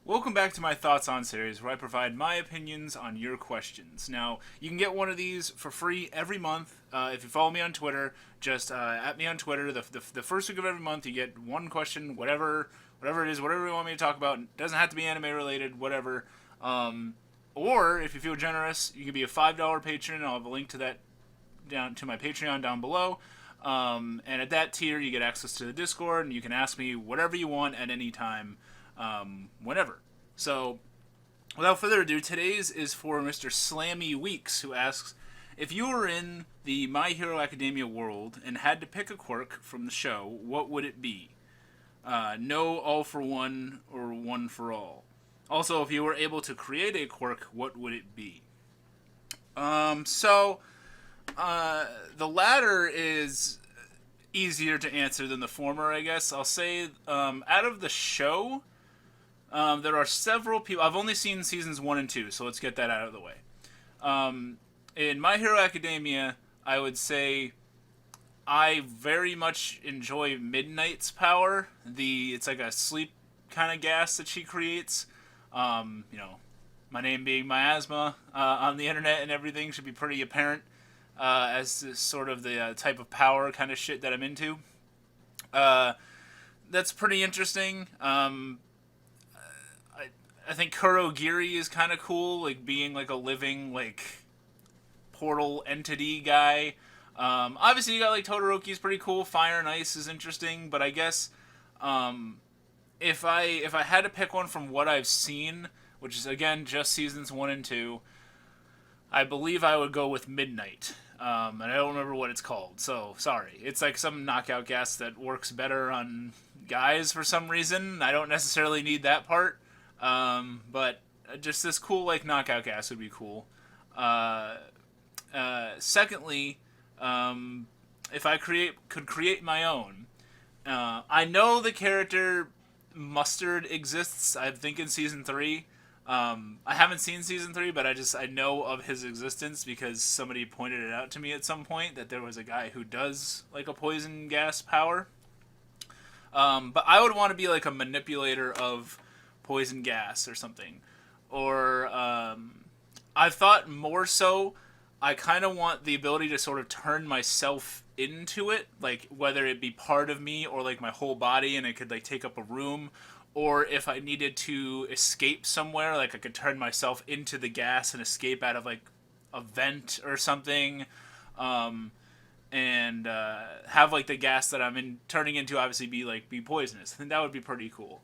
Welcome back to my Thoughts On series, where I provide my opinions on your questions. Now, you can get one of these for free every month. If you follow me on Twitter, just at me on Twitter. The first week of every month, you get one question, whatever it is, whatever you want me to talk about. It doesn't have to be anime related, whatever. Or, if you feel generous, you can be a $5 patron. I'll have a link to that down to my Patreon down below. And at that tier, you get access to the Discord, and you can ask me whatever you want at any time. Whenever. So, without further ado, today's is for Mr. SlammyWeeks, who asks, if you were in the My Hero Academia world and had to pick a quirk from the show, what would it be? No all for one or one for all. Also, if you were able to create a quirk, what would it be? The latter is easier to answer than the former, I guess. I'll say, out of the show, there are several people. I've only seen seasons 1 and 2, so let's get that out of the way. In My Hero Academia, I would say I very much enjoy Midnight's power. It's like a sleep kind of gas that she creates. My name being miasma on the internet and everything should be pretty apparent as this sort of the type of power kind of shit that I'm into. That's pretty interesting. I think Kurogiri is kind of cool, like being like a living like portal entity guy. Obviously, you got like Todoroki's pretty cool. Fire and Ice is interesting, but I guess if I had to pick one from what I've seen, which is again just seasons 1 and 2, I believe I would go with Midnight. And I don't remember what it's called, so sorry. It's like some knockout gas that works better on guys for some reason. I don't necessarily need that part. But just this cool, like, knockout gas would be cool. Secondly, if I could create my own, I know the character Mustard exists, I think in Season 3. I haven't seen Season 3, but I know of his existence because somebody pointed it out to me at some point that there was a guy who does, like, a poison gas power. But I would want to be, like, a manipulator of poison gas or something. Or I thought more so I kind of want the ability to sort of turn myself into it, like whether it be part of me or like my whole body and it could like take up a room, or if I needed to escape somewhere, like I could turn myself into the gas and escape out of like a vent or something, and have like the gas that I'm in turning into obviously be poisonous. I think that would be pretty cool.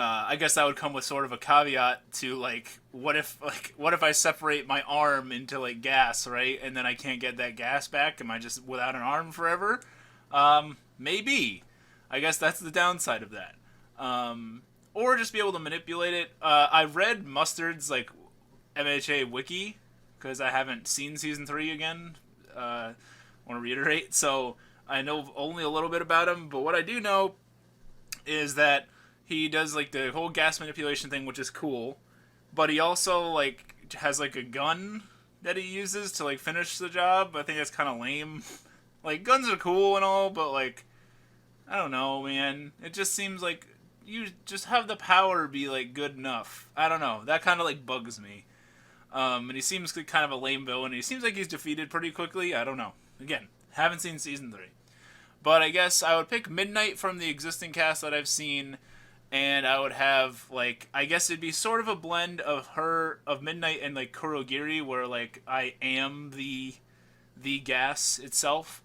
I guess that would come with sort of a caveat to like what if I separate my arm into like gas, right? And then I can't get that gas back. Am I just without an arm forever? Maybe. I guess that's the downside of that. Or just be able to manipulate it. I read Mustard's like MHA wiki because I haven't seen season 3 again. I want to reiterate, so I know only a little bit about him. But what I do know is that he does like the whole gas manipulation thing, which is cool, but he also like has like a gun that he uses to like finish the job. I think that's kind of lame. Like guns are cool and all, but like I don't know, man. It just seems like you just have the power be like good enough. I don't know. That kind of like bugs me. And he seems like kind of a lame villain. He seems like he's defeated pretty quickly. I don't know. Again, haven't seen season 3. But I guess I would pick Midnight from the existing cast that I've seen. And I would have, like, I guess it'd be sort of a blend of Midnight and, like, Kurogiri, where, like, I am the gas itself,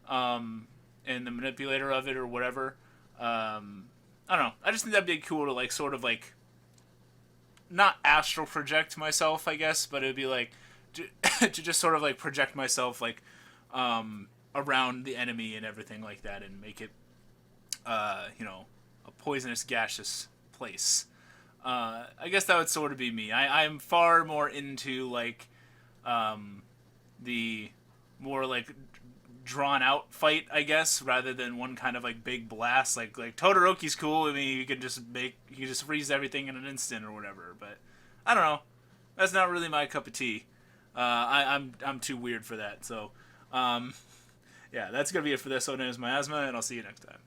and the manipulator of it or whatever. I don't know. I just think that'd be cool to, like, sort of, like, not astral project myself, I guess, but it'd be, like, to just sort of, like, project myself, like, around the enemy and everything like that and make it, a poisonous gaseous place. I guess that would sort of be me. I'm far more into like the more like drawn out fight, I guess, rather than one kind of like big blast. Like Todoroki's cool. I mean, you can just freeze everything in an instant or whatever. But I don't know. That's not really my cup of tea. I'm too weird for that. So yeah, that's gonna be it for this. So, my name is Miasma, and I'll see you next time.